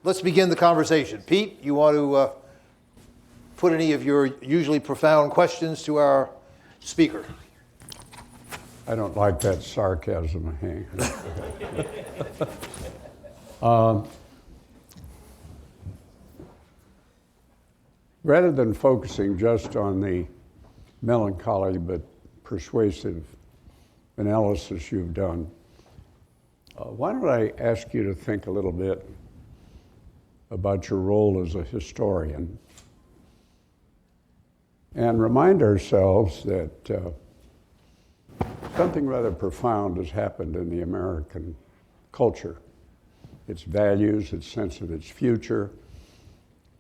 let's begin the conversation. Pete, you want to put any of your usually profound questions to our speaker? I don't like that sarcasm, Hank. Rather than focusing just on the melancholy but persuasive analysis you've done, why don't I ask you to think a little bit about your role as a historian and remind ourselves that something rather profound has happened in the American culture. Its values, its sense of its future,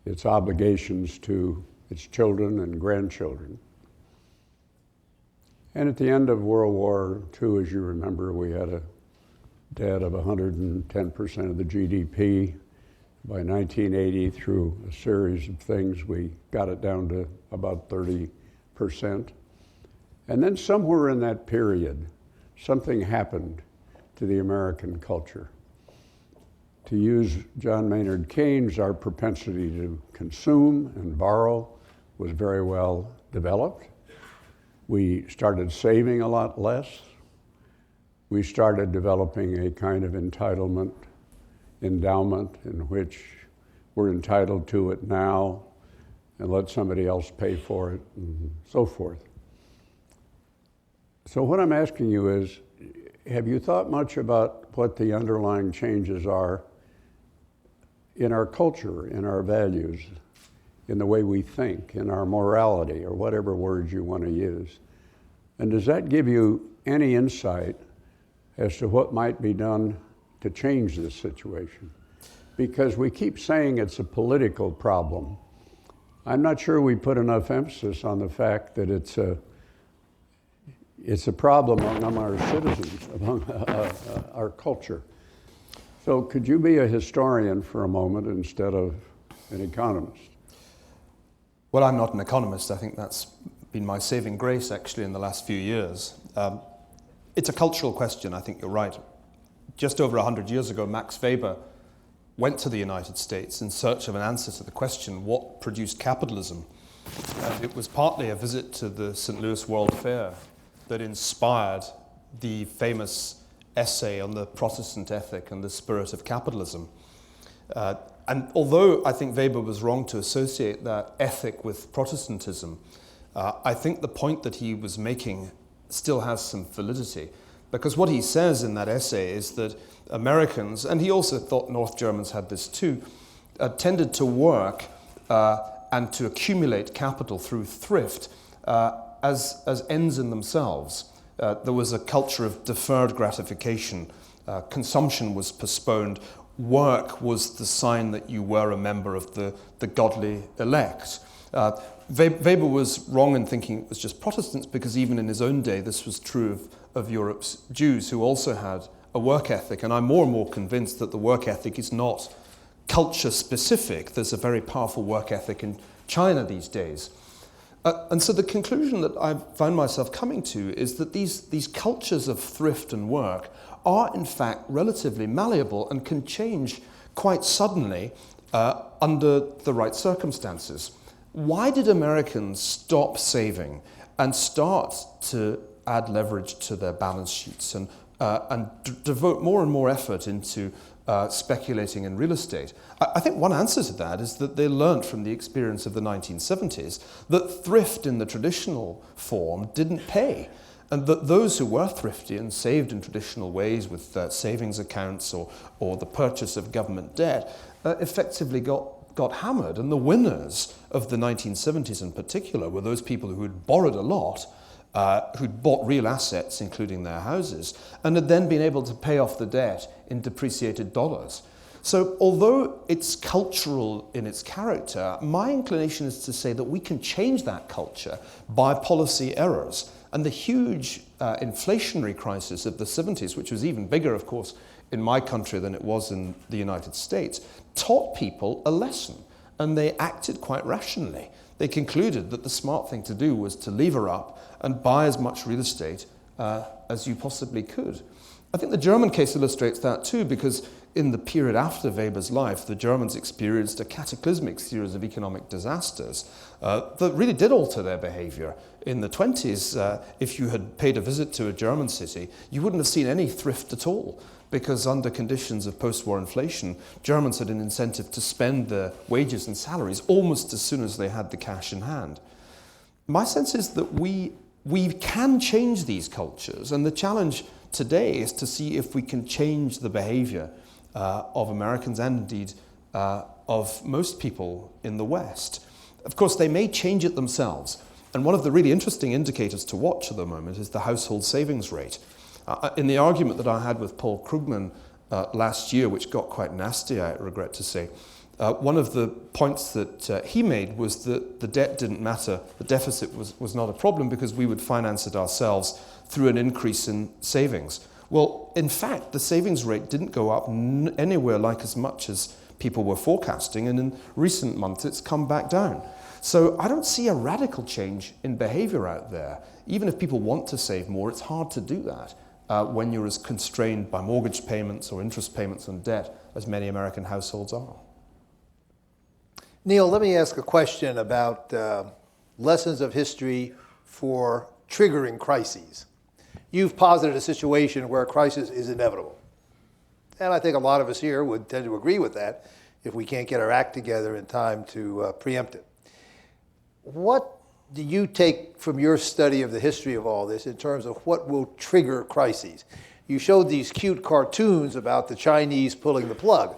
its obligations to its children and grandchildren. And at the end of World War II, as you remember, we had a debt of 110% of the GDP. By 1980, through a series of things, we got it down to about 30%. And then somewhere in that period, something happened to the American culture. To use John Maynard Keynes, our propensity to consume and borrow was very well developed. We started saving a lot less. We started developing a kind of entitlement, endowment, in which we're entitled to it now and let somebody else pay for it and so forth. So what I'm asking you is, have you thought much about what the underlying changes are in our culture, in our values, in the way we think, in our morality, or whatever words you want to use? And does that give you any insight as to what might be done to change this situation? Because we keep saying it's a political problem. I'm not sure we put enough emphasis on the fact that it's a problem among our citizens, among our culture. So could you be a historian for a moment instead of an economist? Well, I'm not an economist. I think that's been my saving grace, actually, in the last few years. It's a cultural question, I think you're right. Just over 100 years ago, Max Weber went to the United States in search of an answer to the question, what produced capitalism? And it was partly a visit to the St. Louis World Fair that inspired the famous essay on the Protestant ethic and the spirit of capitalism. And although I think Weber was wrong to associate that ethic with Protestantism, I think the point that he was making still has some validity. Because what he says in that essay is that Americans, and he also thought North Germans had this too, tended to work and to accumulate capital through thrift as ends in themselves. There was a culture of deferred gratification. Consumption was postponed. Work was the sign that you were a member of the godly elect. Weber was wrong in thinking it was just Protestants, because even in his own day this was true of Europe's Jews, who also had a work ethic. And I'm more and more convinced that the work ethic is not culture specific. There's a very powerful work ethic in China these days. And so the conclusion that I've found myself coming to is that these cultures of thrift and work are in fact relatively malleable and can change quite suddenly under the right circumstances. Why did Americans stop saving and start to add leverage to their balance sheets and devote more and more effort into speculating in real estate? I think one answer to that is that they learned from the experience of the 1970s that thrift in the traditional form didn't pay, and that those who were thrifty and saved in traditional ways with savings accounts or the purchase of government debt effectively got hammered. And the winners of the 1970s in particular were those people who had borrowed a lot, who'd bought real assets, including their houses, and had then been able to pay off the debt in depreciated dollars. So although it's cultural in its character, my inclination is to say that we can change that culture by policy errors. And the huge inflationary crisis of the 70s, which was even bigger, of course, in my country than it was in the United States, taught people a lesson, and they acted quite rationally. They concluded that the smart thing to do was to lever up and buy as much real estate as you possibly could. I think the German case illustrates that too, because in the period after Weber's life, the Germans experienced a cataclysmic series of economic disasters that really did alter their behavior. In the 20s, if you had paid a visit to a German city, you wouldn't have seen any thrift at all, because under conditions of post-war inflation, Germans had an incentive to spend their wages and salaries almost as soon as they had the cash in hand. My sense is that we can change these cultures, and the challenge today is to see if we can change the behavior of Americans and indeed of most people in the West. Of course, they may change it themselves. And one of the really interesting indicators to watch at the moment is the household savings rate. In the argument that I had with Paul Krugman last year, which got quite nasty, I regret to say, one of the points that he made was that the debt didn't matter, the deficit was not a problem because we would finance it ourselves through an increase in savings. Well, in fact, the savings rate didn't go up anywhere like as much as people were forecasting, and in recent months it's come back down. So I don't see a radical change in behavior out there. Even if people want to save more, it's hard to do that when you're as constrained by mortgage payments or interest payments on debt as many American households are. Niall, let me ask a question about lessons of history for triggering crises. You've posited a situation where a crisis is inevitable. And I think a lot of us here would tend to agree with that if we can't get our act together in time to preempt it. What do you take from your study of the history of all this in terms of what will trigger crises? You showed these cute cartoons about the Chinese pulling the plug.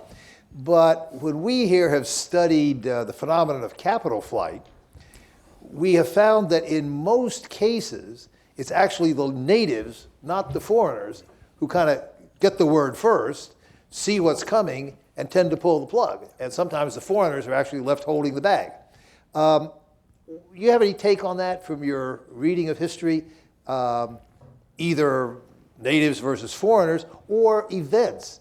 But when we here have studied the phenomenon of capital flight, we have found that in most cases, it's actually the natives, not the foreigners, who kind of get the word first, see what's coming, and tend to pull the plug. And sometimes the foreigners are actually left holding the bag. You have any take on that from your reading of history, either natives versus foreigners, or events?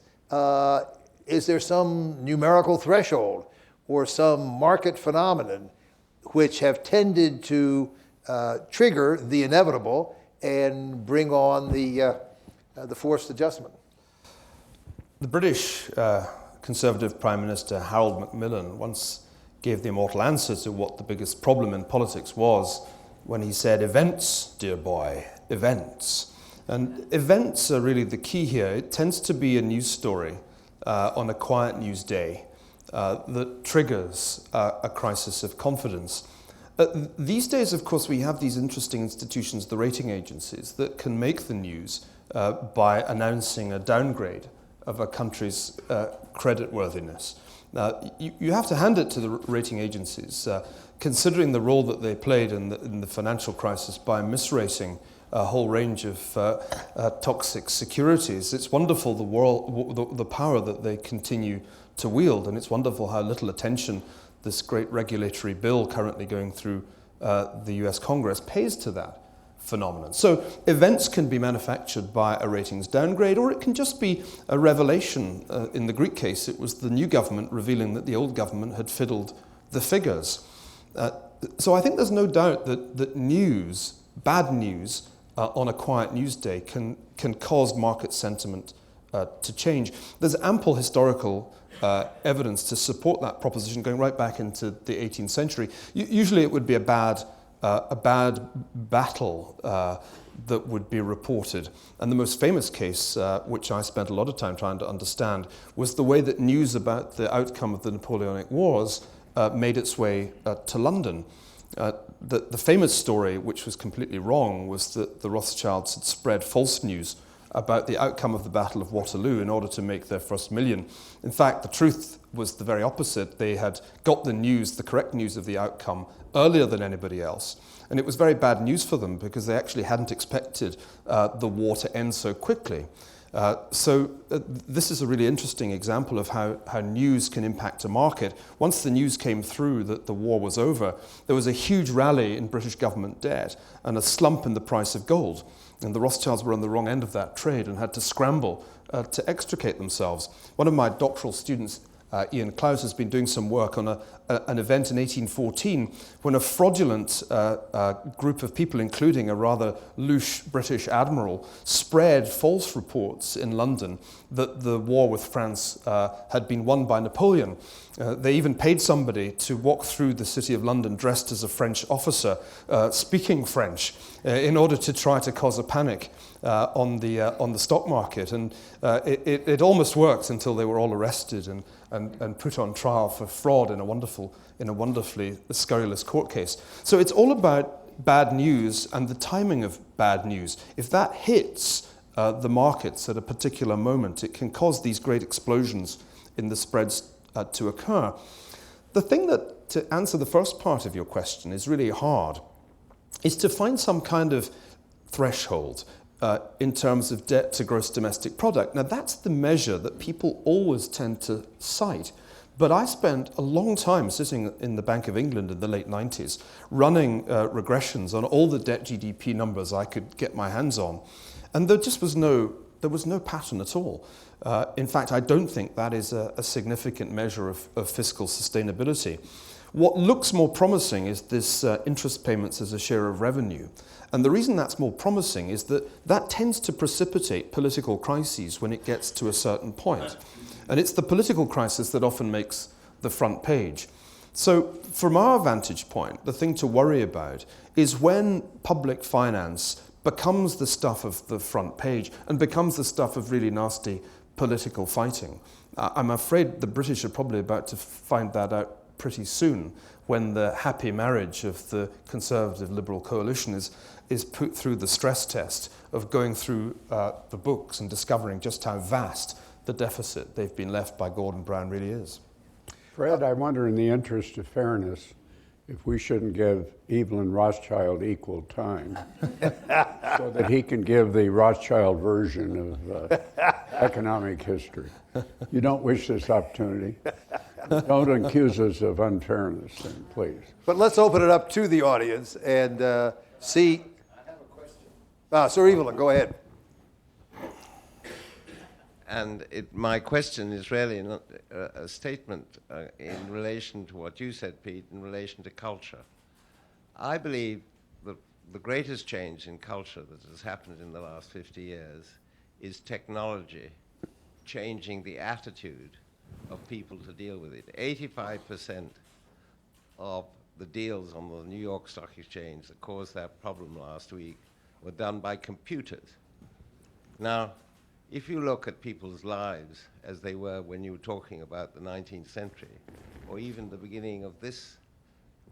Is there some numerical threshold or some market phenomenon which have tended to trigger the inevitable and bring on the forced adjustment? The British Conservative Prime Minister Harold Macmillan once gave the immortal answer to what the biggest problem in politics was when he said, "Events, dear boy, events." And events are really the key here. It tends to be a news story on a quiet news day that triggers a crisis of confidence. These days, of course, we have these interesting institutions, the rating agencies, that can make the news by announcing a downgrade of a country's creditworthiness. Now, you have to hand it to the rating agencies, considering the role that they played in the financial crisis by misrating a whole range of toxic securities. It's wonderful the power that they continue to wield, and it's wonderful how little attention this great regulatory bill currently going through the US Congress pays to that phenomenon. So events can be manufactured by a ratings downgrade, or it can just be a revelation. In the Greek case, it was the new government revealing that the old government had fiddled the figures. So I think there's no doubt that news, bad news, on a quiet news day can cause market sentiment to change. There's ample historical evidence to support that proposition going right back into the 18th century. Usually it would be a bad battle that would be reported. And the most famous case, which I spent a lot of time trying to understand, was the way that news about the outcome of the Napoleonic Wars made its way to London. The famous story, which was completely wrong, was that the Rothschilds had spread false news about the outcome of the Battle of Waterloo in order to make their first million. In fact, the truth was the very opposite. They had got the news, the correct news of the outcome, earlier than anybody else. And it was very bad news for them because they actually hadn't expected the war to end so quickly. So this is a really interesting example of how news can impact a market. Once the news came through that the war was over, there was a huge rally in British government debt and a slump in the price of gold. And the Rothschilds were on the wrong end of that trade and had to scramble to extricate themselves. One of my doctoral students Ian Clouse has been doing some work on an event in 1814 when a fraudulent group of people, including a rather louche British admiral, spread false reports in London that the war with France had been won by Napoleon. They even paid somebody to walk through the city of London dressed as a French officer, speaking French, in order to try to cause a panic on the stock market. And it almost worked until they were all arrested and put on trial for fraud in a wonderfully scurrilous court case. So it's all about bad news and the timing of bad news. If that hits the markets at a particular moment, it can cause these great explosions in the spreads to occur. The thing that, to answer the first part of your question, is really hard, is to find some kind of threshold in terms of debt to gross domestic product. Now, that's the measure that people always tend to cite. But I spent a long time sitting in the Bank of England in the late 90s, running regressions on all the debt GDP numbers I could get my hands on. And there just was no pattern at all. In fact, I don't think that is a significant measure of fiscal sustainability. What looks more promising is this interest payments as a share of revenue. And the reason that's more promising is that tends to precipitate political crises when it gets to a certain point. And it's the political crisis that often makes the front page. So from our vantage point, the thing to worry about is when public finance becomes the stuff of the front page and becomes the stuff of really nasty political fighting. I'm afraid the British are probably about to find that out pretty soon when the happy marriage of the Conservative Liberal coalition is put through the stress test of going through the books and discovering just how vast the deficit they've been left by Gordon Brown really is. Fred, I wonder, in the interest of fairness, if we shouldn't give Evelyn Rothschild equal time so that he can give the Rothschild version of economic history. You don't wish this opportunity? Don't accuse us of unfairness, then, please. But let's open it up to the audience and see. I have a question. Sir Evelyn, go ahead. And my question is really not a statement in relation to what you said, Pete, in relation to culture. I believe that the greatest change in culture that has happened in the last 50 years is technology changing the attitude of people to deal with it. 85% of the deals on the New York Stock Exchange that caused that problem last week were done by computers. Now, if you look at people's lives as they were when you were talking about the 19th century, or even the beginning of this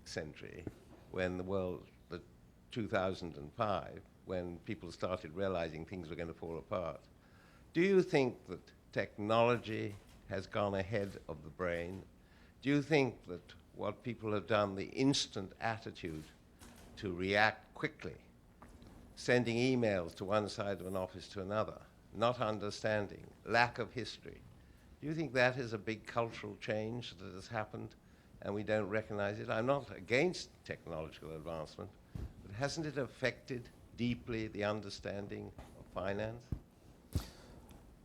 century, when the world, 2005, when people started realizing things were going to fall apart, do you think that technology has gone ahead of the brain? Do you think that what people have done, the instant attitude to react quickly, sending emails to one side of an office to another, not understanding, lack of history. Do you think that is a big cultural change that has happened and we don't recognize it? I'm not against technological advancement, but hasn't it affected deeply the understanding of finance?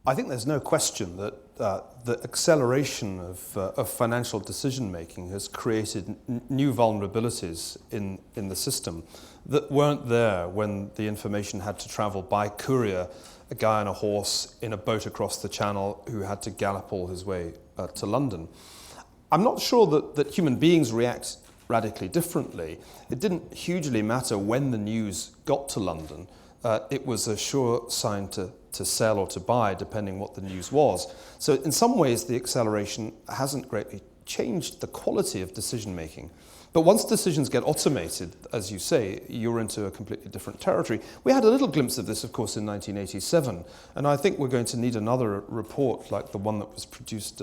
I think there's no question that the acceleration of financial decision-making has created new vulnerabilities in the system that weren't there when the information had to travel by courier, a guy on a horse in a boat across the channel who had to gallop all his way to London. I'm not sure that human beings react radically differently. It didn't hugely matter when the news got to London. It was a sure sign to sell or to buy, depending what the news was. So in some ways, the acceleration hasn't greatly changed the quality of decision-making. But once decisions get automated, as you say, you're into a completely different territory. We had a little glimpse of this, of course, in 1987, and I think we're going to need another report like the one that was produced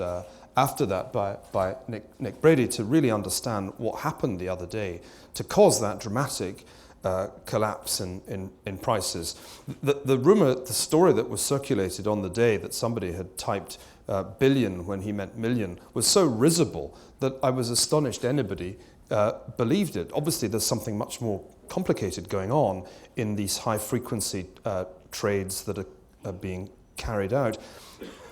after that by Nick Brady to really understand what happened the other day to cause that dramatic collapse in prices. The rumor, the story that was circulated on the day that somebody had typed billion when he meant million was so risible that I was astonished anybody believed it. Obviously, there's something much more complicated going on in these high-frequency trades that are being carried out.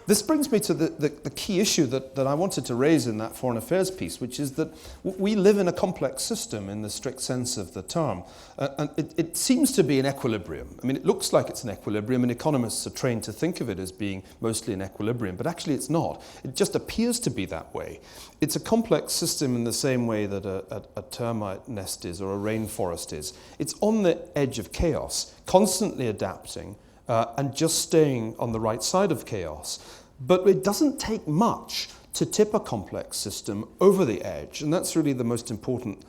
This brings me to the key issue that I wanted to raise in that foreign affairs piece, which is that we live in a complex system in the strict sense of the term. And it seems to be an equilibrium. I mean, it looks like it's an equilibrium, and economists are trained to think of it as being mostly an equilibrium, but actually it's not. It just appears to be that way. It's a complex system in the same way that a termite nest is or a rainforest is. It's on the edge of chaos, constantly adapting, and just staying on the right side of chaos. But it doesn't take much to tip a complex system over the edge, and that's really the most important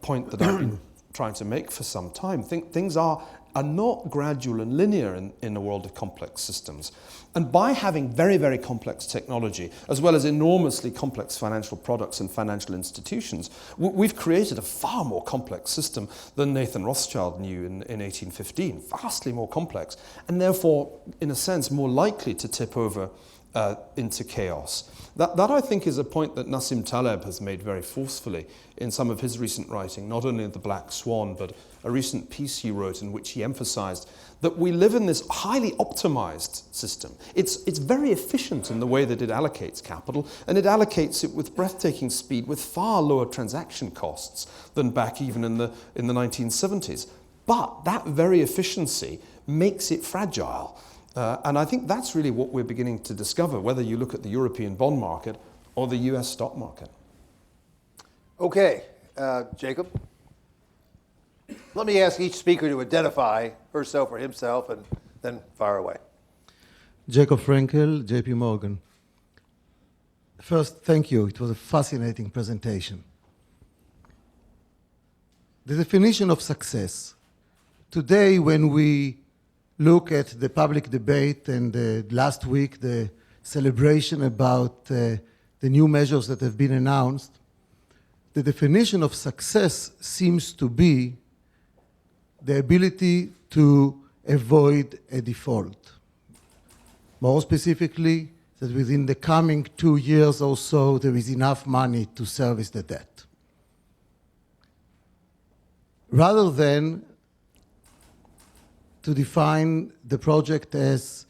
point that I've been trying to make for some time. Things are not gradual and linear in a world of complex systems. And by having very, very complex technology, as well as enormously complex financial products and financial institutions, we've created a far more complex system than Nathan Rothschild knew in 1815, vastly more complex, and therefore, in a sense, more likely to tip over into chaos. That I think is a point that Nassim Taleb has made very forcefully in some of his recent writing, not only The Black Swan, but a recent piece he wrote in which he emphasized that we live in this highly optimized system. It's very efficient in the way that it allocates capital, and it allocates it with breathtaking speed with far lower transaction costs than back even in the 1970s. But that very efficiency makes it fragile. And I think that's really what we're beginning to discover, whether you look at the European bond market or the US stock market. Okay, Jacob. Let me ask each speaker to identify herself or himself and then fire away. Jacob Frankel, JP Morgan. First, thank you. It was a fascinating presentation. The definition of success. Today, when we look at the public debate and last week the celebration about the new measures that have been announced, the definition of success seems to be the ability to avoid a default. More specifically, that within the coming 2 years or so, there is enough money to service the debt. Rather than to define the project as,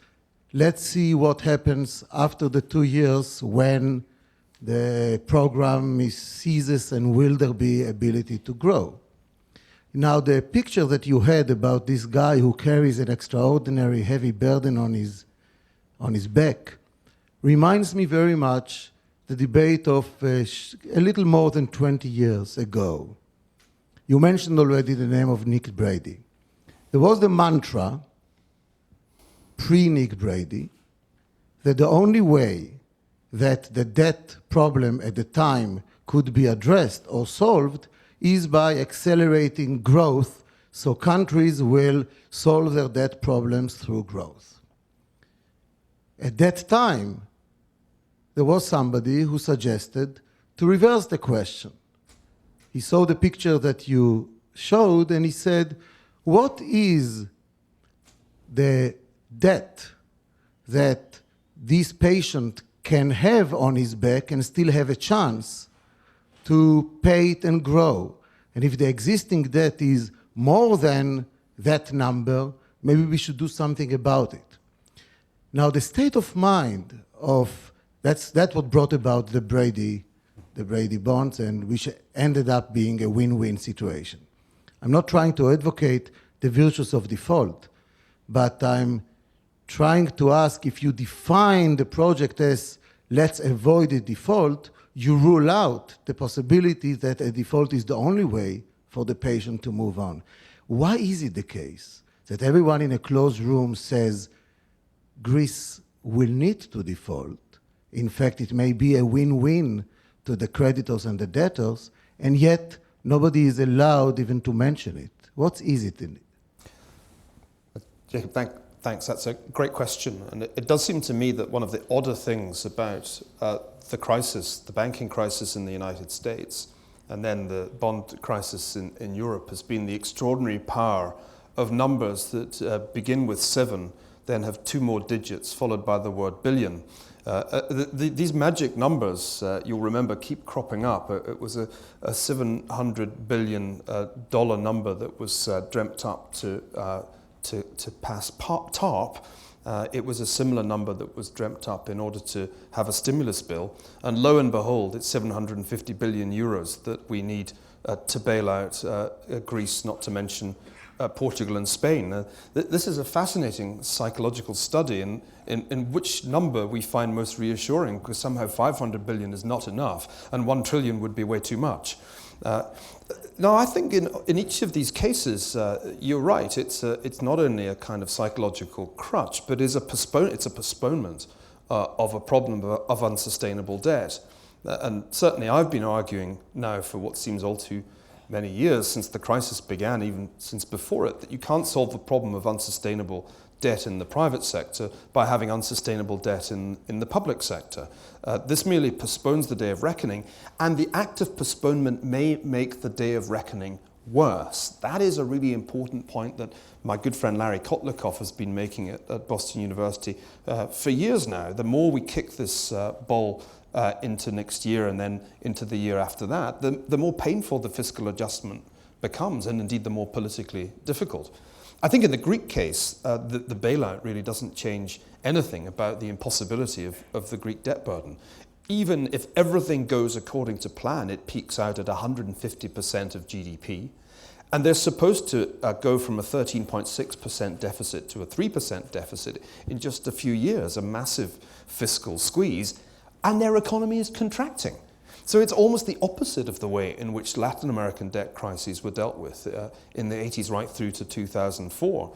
let's see what happens after the 2 years when the program ceases and will there be ability to grow. Now, the picture that you had about this guy who carries an extraordinary heavy burden on his back reminds me very much the debate of a little more than 20 years ago. You mentioned already the name of Nick Brady. There was the mantra, pre-Nick Brady, that the only way that the debt problem at the time could be addressed or solved is by accelerating growth, so countries will solve their debt problems through growth. At that time, there was somebody who suggested to reverse the question. He saw the picture that you showed and he said, what is the debt that this patient can have on his back and still have a chance to pay it and grow? And if the existing debt is more than that number, maybe we should do something about it. Now, the state of mind of that's what brought about the Brady bonds, and which ended up being a win-win situation. I'm not trying to advocate the virtues of default, but I'm trying to ask, if you define the project as let's avoid a default, you rule out the possibility that a default is the only way for the patient to move on. Why is it the case that everyone in a closed room says Greece will need to default? In fact, it may be a win-win to the creditors and the debtors, and yet nobody is allowed even to mention it. What is it in it? Jacob, thanks. That's a great question. And it does seem to me that one of the odder things about the crisis, the banking crisis in the United States, and then the bond crisis in Europe, has been the extraordinary power of numbers that begin with 7, then have 2 more digits, followed by the word billion. These magic numbers, you'll remember, keep cropping up. It was a $700 billion number that was dreamt up to pass TARP It was a similar number that was dreamt up in order to have a stimulus bill. And lo and behold, it's 750 billion euros that we need to bail out Greece, not to mention Portugal and Spain. This is a fascinating psychological study in which number we find most reassuring, because somehow 500 billion is not enough and 1 trillion would be way too much. Now, I think in each of these cases, you're right. It's not only a kind of psychological crutch, but it's a postponement of a problem of unsustainable debt. And certainly I've been arguing now for what seems all too many years, since the crisis began, even since before it, that you can't solve the problem of unsustainable debt in the private sector by having unsustainable debt in the public sector. This merely postpones the day of reckoning, and the act of postponement may make the day of reckoning worse. That is a really important point that my good friend Larry Kotlikoff has been making at Boston University for years now. The more we kick this ball into next year and then into the year after that, the more painful the fiscal adjustment becomes, and indeed the more politically difficult. I think in the Greek case, the bailout really doesn't change anything about the impossibility of the Greek debt burden. Even if everything goes according to plan, it peaks out at 150% of GDP. And they're supposed to go from a 13.6% deficit to a 3% deficit in just a few years, a massive fiscal squeeze, and their economy is contracting. So it's almost the opposite of the way in which Latin American debt crises were dealt with in the 80s right through to 2004.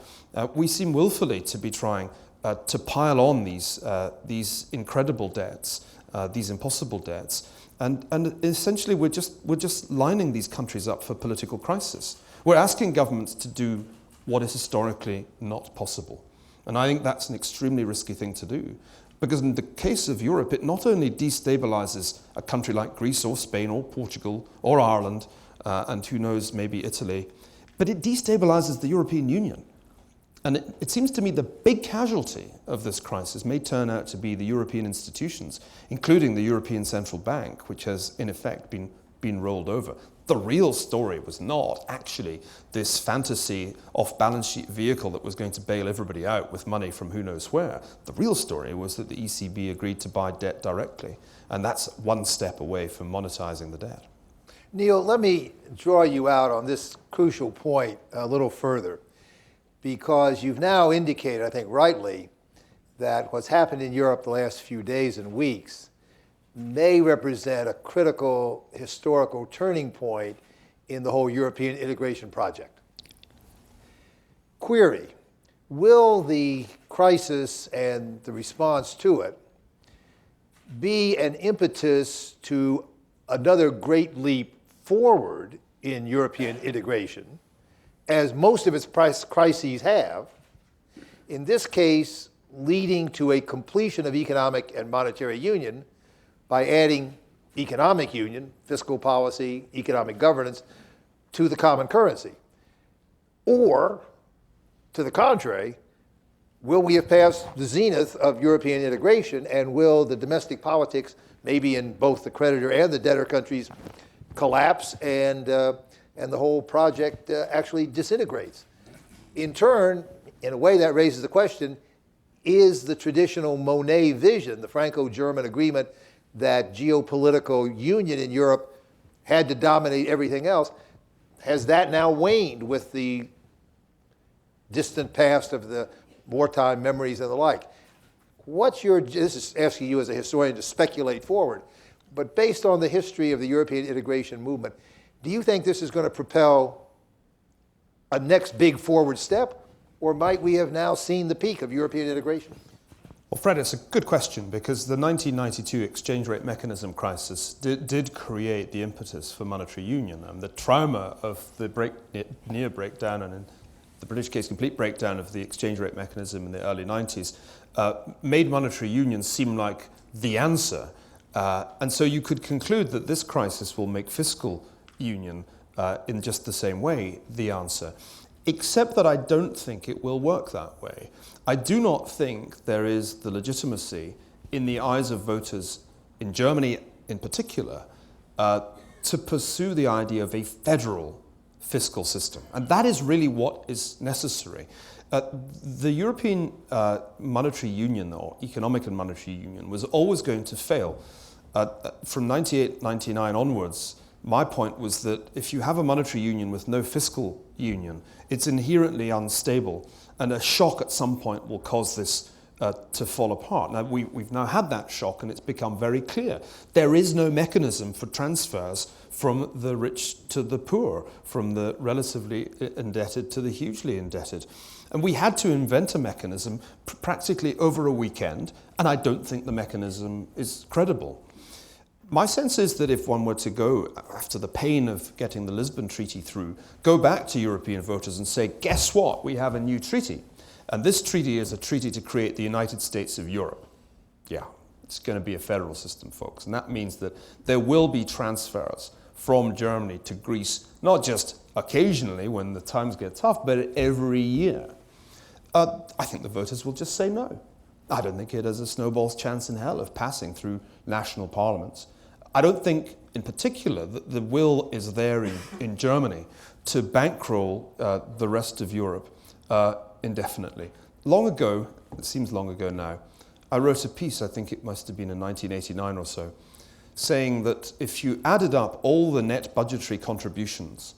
We seem willfully to be trying to pile on these incredible debts, these impossible debts, and essentially we're just lining these countries up for political crisis. We're asking governments to do what is historically not possible. And I think that's an extremely risky thing to do. Because in the case of Europe, it not only destabilizes a country like Greece or Spain or Portugal or Ireland, and who knows, maybe Italy, but it destabilizes the European Union. And it seems to me the big casualty of this crisis may turn out to be the European institutions, including the European Central Bank, which has in effect been rolled over. The real story was not actually this fantasy off-balance sheet vehicle that was going to bail everybody out with money from who knows where. The real story was that the ECB agreed to buy debt directly, and that's one step away from monetizing the debt. Niall, let me draw you out on this crucial point a little further, because you've now indicated, I think rightly, that what's happened in Europe the last few days and weeks may represent a critical historical turning point in the whole European integration project. Query, will the crisis and the response to it be an impetus to another great leap forward in European integration, as most of its crises have, in this case leading to a completion of economic and monetary union by adding economic union, fiscal policy, economic governance, to the common currency? Or, to the contrary, will we have passed the zenith of European integration, and will the domestic politics, maybe in both the creditor and the debtor countries, collapse, and the whole project actually disintegrates? In turn, in a way that raises the question, is the traditional Monnet vision, the Franco-German agreement that geopolitical union in Europe had to dominate everything else, has that now waned with the distant past of the wartime memories and the like? This is asking you as a historian to speculate forward, but based on the history of the European integration movement, do you think this is going to propel a next big forward step, or might we have now seen the peak of European integration? Well, Fred, it's a good question, because the 1992 exchange rate mechanism crisis did create the impetus for monetary union. And the trauma of the near breakdown, and in the British case, complete breakdown of the exchange rate mechanism in the early 90s, made monetary union seem like the answer. And so you could conclude that this crisis will make fiscal union in just the same way the answer. Except that I don't think it will work that way. I do not think there is the legitimacy in the eyes of voters in Germany in particular to pursue the idea of a federal fiscal system. And that is really what is necessary. The European monetary union, or economic and monetary union, was always going to fail. From 98, 99 onwards, my point was that if you have a monetary union with no fiscal union, it's inherently unstable, and a shock at some point will cause this to fall apart. Now, we've now had that shock, and it's become very clear. There is no mechanism for transfers from the rich to the poor, from the relatively indebted to the hugely indebted. And we had to invent a mechanism practically over a weekend, and I don't think the mechanism is credible. My sense is that if one were to go, after the pain of getting the Lisbon Treaty through, go back to European voters and say, guess what, we have a new treaty. And this treaty is a treaty to create the United States of Europe. Yeah, it's going to be a federal system, folks. And that means that there will be transfers from Germany to Greece, not just occasionally when the times get tough, but every year. I think the voters will just say no. I don't think it has a snowball's chance in hell of passing through national parliaments. I don't think, in particular, that the will is there in Germany to bankroll the rest of Europe indefinitely. Long ago, it seems long ago now, I wrote a piece, I think it must have been in 1989 or so, saying that if you added up all the net budgetary contributions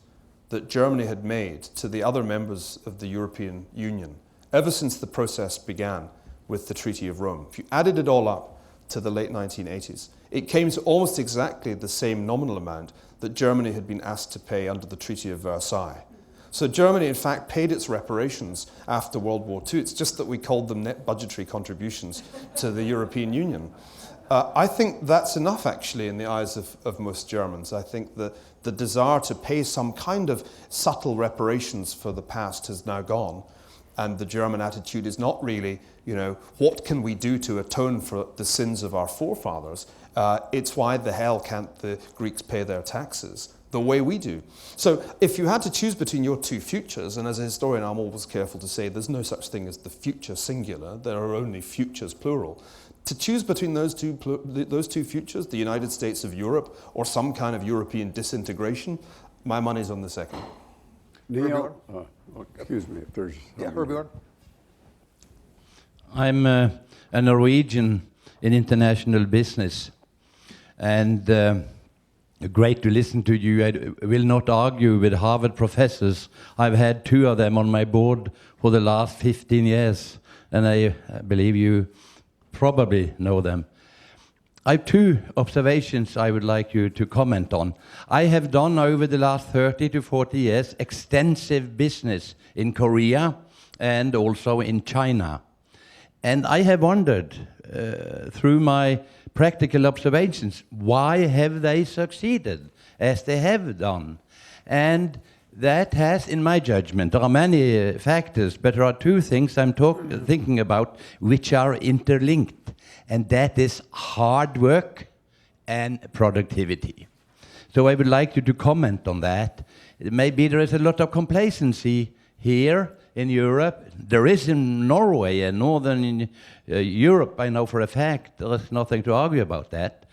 that Germany had made to the other members of the European Union, ever since the process began with the Treaty of Rome, if you added it all up to the late 1980s, it came to almost exactly the same nominal amount that Germany had been asked to pay under the Treaty of Versailles. So Germany, in fact, paid its reparations after World War II. It's just that we called them net budgetary contributions to the European Union. I think that's enough, actually, in the eyes of most Germans. I think the desire to pay some kind of subtle reparations for the past has now gone. And the German attitude is not really, what can we do to atone for the sins of our forefathers? It's why the hell can't the Greeks pay their taxes the way we do? So if you had to choose between your two futures, and as a historian I'm always careful to say there's no such thing as the future singular, there are only futures plural. To choose between those two futures, the United States of Europe or some kind of European disintegration, my money's on the second. Niall, excuse me if there's... Yeah, Herbjorn. I'm a Norwegian in international business, and great to listen to you. I will not argue with Harvard professors. I've had 2 of them on my board for the last 15 years, and I believe you probably know them. I have 2 observations I would like you to comment on. I have done over the last 30 to 40 years extensive business in Korea and also in China. And I have wondered through my practical observations, why have they succeeded as they have done? And that has, in my judgment, there are many factors, but there are 2 things I'm thinking about which are interlinked, and that is hard work and productivity. So I would like you to comment on that. Maybe there is a lot of complacency here in Europe. There is in Norway and Northern Europe, I know for a fact. There is nothing to argue about that.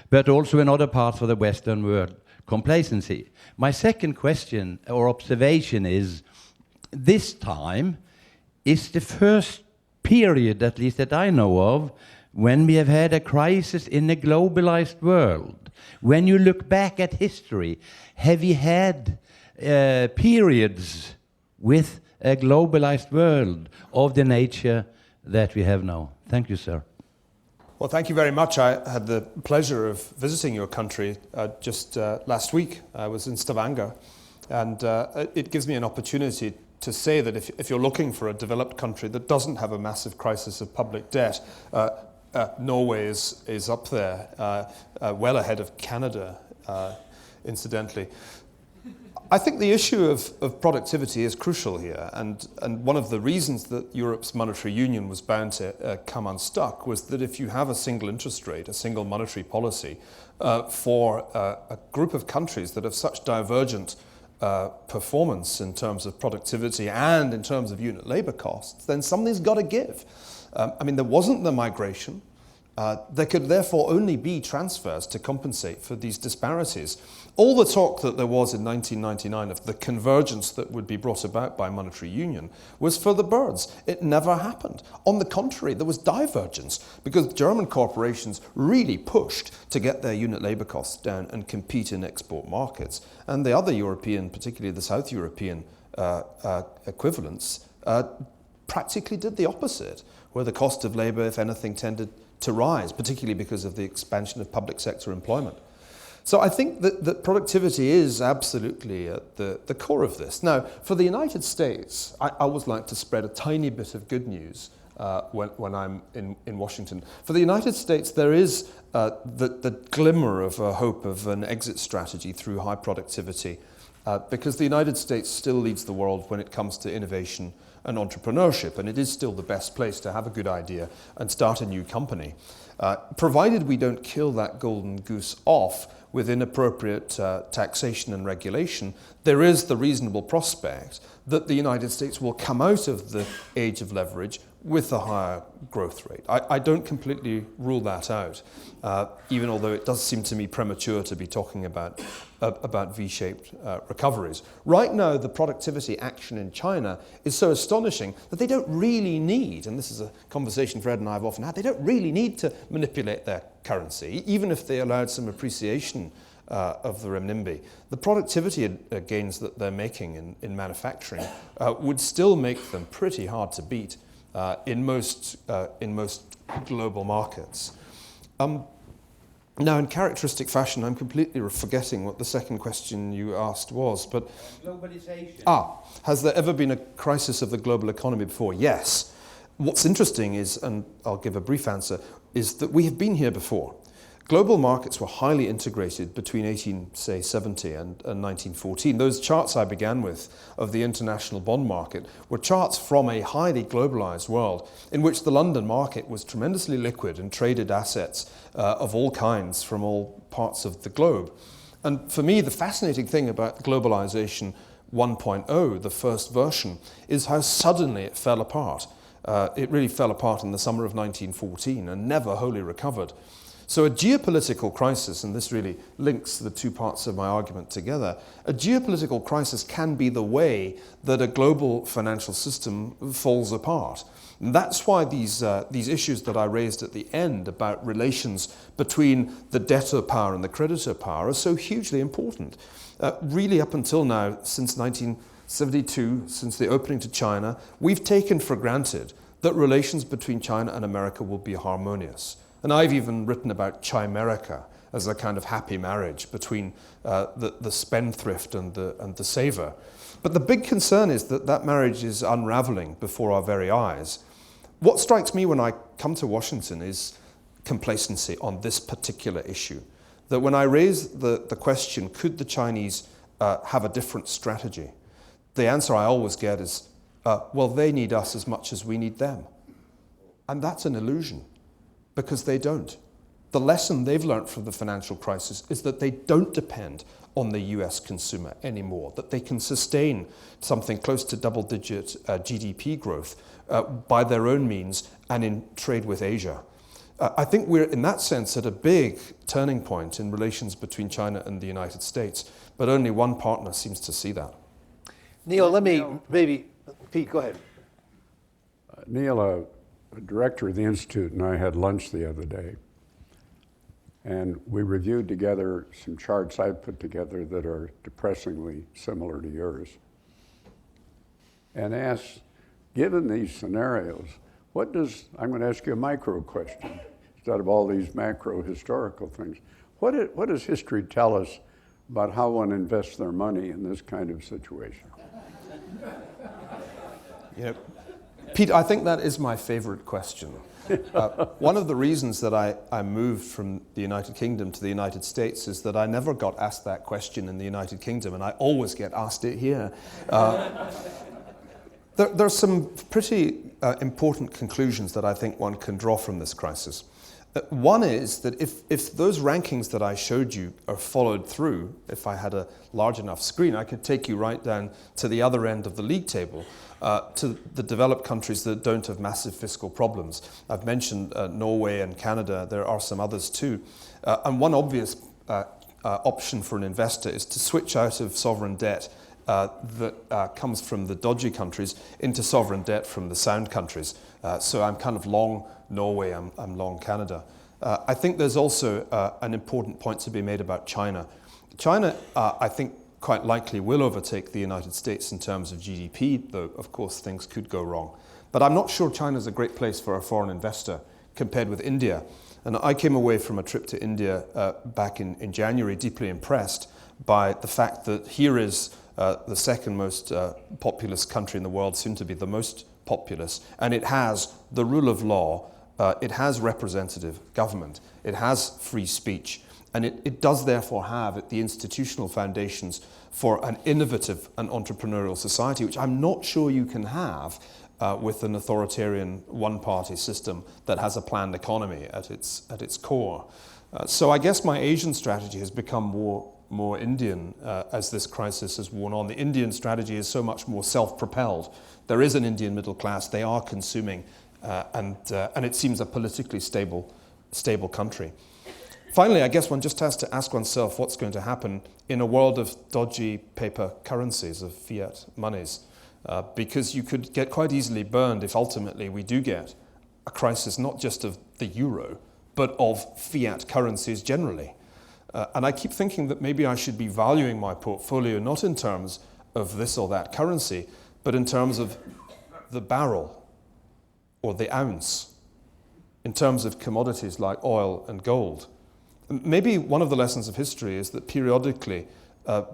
But also in other parts of the Western world, complacency. My second question or observation is, this time is the first period, at least that I know of, when we have had a crisis in a globalized world. When you look back at history, have we had periods with a globalized world of the nature that we have now? Thank you, sir. Well, thank you very much. I had the pleasure of visiting your country just last week. I was in Stavanger, and it gives me an opportunity to say that if you're looking for a developed country that doesn't have a massive crisis of public debt, Norway is up there, well ahead of Canada, incidentally. I think the issue of productivity is crucial here, and one of the reasons that Europe's monetary union was bound to come unstuck was that if you have a single interest rate, a single monetary policy, for a group of countries that have such divergent performance in terms of productivity and in terms of unit labor costs, then something's got to give. There wasn't the migration There could therefore only be transfers to compensate for these disparities. All the talk that there was in 1999 of the convergence that would be brought about by monetary union was for the birds. It never happened. On the contrary, there was divergence because German corporations really pushed to get their unit labour costs down and compete in export markets. And the other European, particularly the South European equivalents, practically did the opposite, where the cost of labour, if anything, tended to rise, particularly because of the expansion of public sector employment. So I think that productivity is absolutely at the core of this. Now, for the United States, I always like to spread a tiny bit of good news when I'm in Washington. For the United States, there is the glimmer of a hope of an exit strategy through high productivity, because the United States still leads the world when it comes to innovation and entrepreneurship, and it is still the best place to have a good idea and start a new company. Provided we don't kill that golden goose off with inappropriate taxation and regulation, there is the reasonable prospect that the United States will come out of the age of leverage with a higher growth rate. I don't completely rule that out, even although it does seem to me premature to be talking about V-shaped recoveries. Right now, the productivity action in China is so astonishing that they don't really need, and this is a conversation Fred and I have often had, they don't really need to manipulate their currency, even if they allowed some appreciation of the renminbi. The productivity gains that they're making in manufacturing would still make them pretty hard to beat in most global markets. Now, in characteristic fashion, I'm completely forgetting what the second question you asked was, but... Globalization. Has there ever been a crisis of the global economy before? Yes. What's interesting is, and I'll give a brief answer, is that we have been here before. Global markets were highly integrated between 1870 and 1914. Those charts I began with of the international bond market were charts from a highly globalized world in which the London market was tremendously liquid and traded assets of all kinds from all parts of the globe. And for me, the fascinating thing about globalization 1.0, the first version, is how suddenly it fell apart. It really fell apart in the summer of 1914 and never wholly recovered. So a geopolitical crisis, and this really links the two parts of my argument together, a geopolitical crisis can be the way that a global financial system falls apart. And that's why these issues that I raised at the end about relations between the debtor power and the creditor power are so hugely important. Really up until now, since 1972, since the opening to China, we've taken for granted that relations between China and America will be harmonious. And I've even written about Chimerica as a kind of happy marriage between the spendthrift and the saver. But the big concern is that that marriage is unraveling before our very eyes. What strikes me when I come to Washington is complacency on this particular issue. That when I raise the question, could the Chinese have a different strategy? The answer I always get is, well, they need us as much as we need them. And that's an illusion. Because they don't. The lesson they've learned from the financial crisis is that they don't depend on the US consumer anymore, that they can sustain something close to double-digit GDP growth by their own means and in trade with Asia. I think we're, in that sense, at a big turning point in relations between China and the United States, but only one partner seems to see that. Niall, Pete, go ahead. Niall, the director of the Institute and I had lunch the other day, and we reviewed together some charts I put together that are depressingly similar to yours, and asked, given these scenarios, I'm going to ask you a micro question instead of all these macro historical things. What does history tell us about how one invests their money in this kind of situation? Yep. Pete, I think that is my favorite question. One of the reasons that I moved from the United Kingdom to the United States is that I never got asked that question in the United Kingdom, and I always get asked it here. There are some pretty important conclusions that I think one can draw from this crisis. One is that if those rankings that I showed you are followed through, if I had a large enough screen, I could take you right down to the other end of the league table, to the developed countries that don't have massive fiscal problems. I've mentioned Norway and Canada. There are some others too. And one obvious option for an investor is to switch out of sovereign debt that comes from the dodgy countries into sovereign debt from the sound countries. So I'm kind of long Norway, I'm long Canada. I think there's also an important point to be made about China. China, I think, quite likely will overtake the United States in terms of GDP, though, of course, things could go wrong. But I'm not sure China's a great place for a foreign investor compared with India. And I came away from a trip to India back in January deeply impressed by the fact that here is the second most populous country in the world, soon to be the most populous, and it has the rule of law, it has representative government, it has free speech, and it does therefore have the institutional foundations for an innovative and entrepreneurial society, which I'm not sure you can have with an authoritarian one-party system that has a planned economy at its core. So I guess my Asian strategy has become more Indian as this crisis has worn on. The Indian strategy is so much more self-propelled. There is an Indian middle class. They are consuming, and it seems a politically stable country. Finally, I guess one just has to ask oneself what's going to happen in a world of dodgy paper currencies, of fiat monies, because you could get quite easily burned if ultimately we do get a crisis not just of the euro, but of fiat currencies generally. And I keep thinking that maybe I should be valuing my portfolio not in terms of this or that currency, but in terms of the barrel or the ounce, in terms of commodities like oil and gold. Maybe one of the lessons of history is that periodically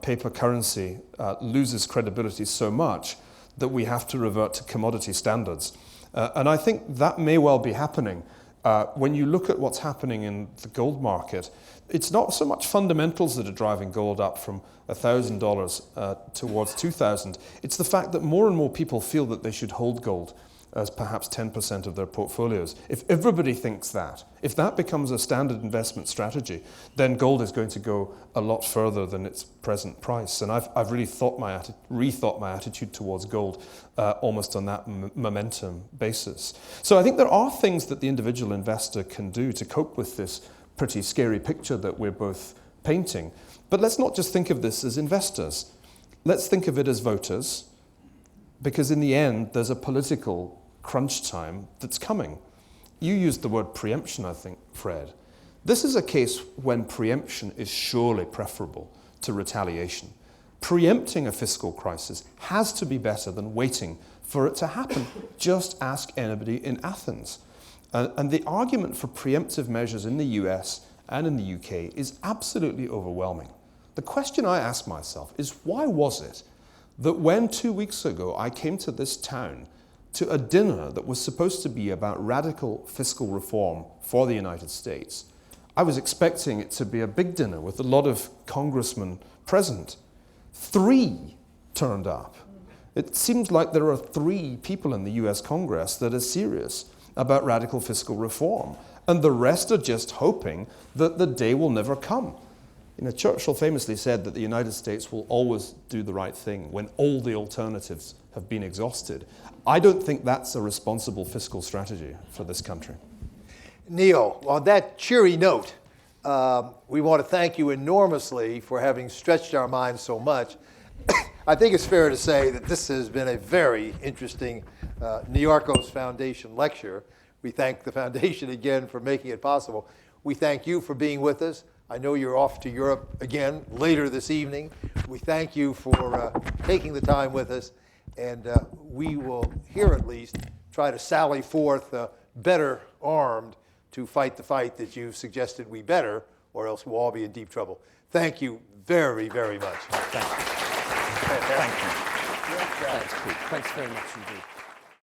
paper currency loses credibility so much that we have to revert to commodity standards. And I think that may well be happening. When you look at what's happening in the gold market, it's not so much fundamentals that are driving gold up from $1,000 towards $2,000. It's the fact that more and more people feel that they should hold gold as perhaps 10% of their portfolios. If everybody thinks that, if that becomes a standard investment strategy, then gold is going to go a lot further than its present price. And I've really rethought my attitude towards gold almost on that momentum basis. So I think there are things that the individual investor can do to cope with this pretty scary picture that we're both painting. But let's not just think of this as investors. Let's think of it as voters, because in the end, there's a political crunch time that's coming. You used the word preemption, I think, Fred. This is a case when preemption is surely preferable to retaliation. Preempting a fiscal crisis has to be better than waiting for it to happen. Just ask anybody in Athens. And the argument for preemptive measures in the US and in the UK is absolutely overwhelming. The question I ask myself is, why was it that when 2 weeks ago I came to this town to a dinner that was supposed to be about radical fiscal reform for the United States, I was expecting it to be a big dinner with a lot of congressmen present. 3 turned up. It seems like there are 3 people in the US Congress that are serious about radical fiscal reform, and the rest are just hoping that the day will never come. You know, Churchill famously said that the United States will always do the right thing when all the alternatives have been exhausted. I don't think that's a responsible fiscal strategy for this country. Niall, on that cheery note, we want to thank you enormously for having stretched our minds so much. I think it's fair to say that this has been a very interesting Niarchos Foundation lecture. We thank the foundation again for making it possible. We thank you for being with us. I know you're off to Europe again later this evening. We thank you for taking the time with us, and we will, here at least, try to sally forth better armed to fight the fight that you've suggested we better, or else we'll all be in deep trouble. Thank you very, very much. Thank you. Fantastic. Thanks very much indeed.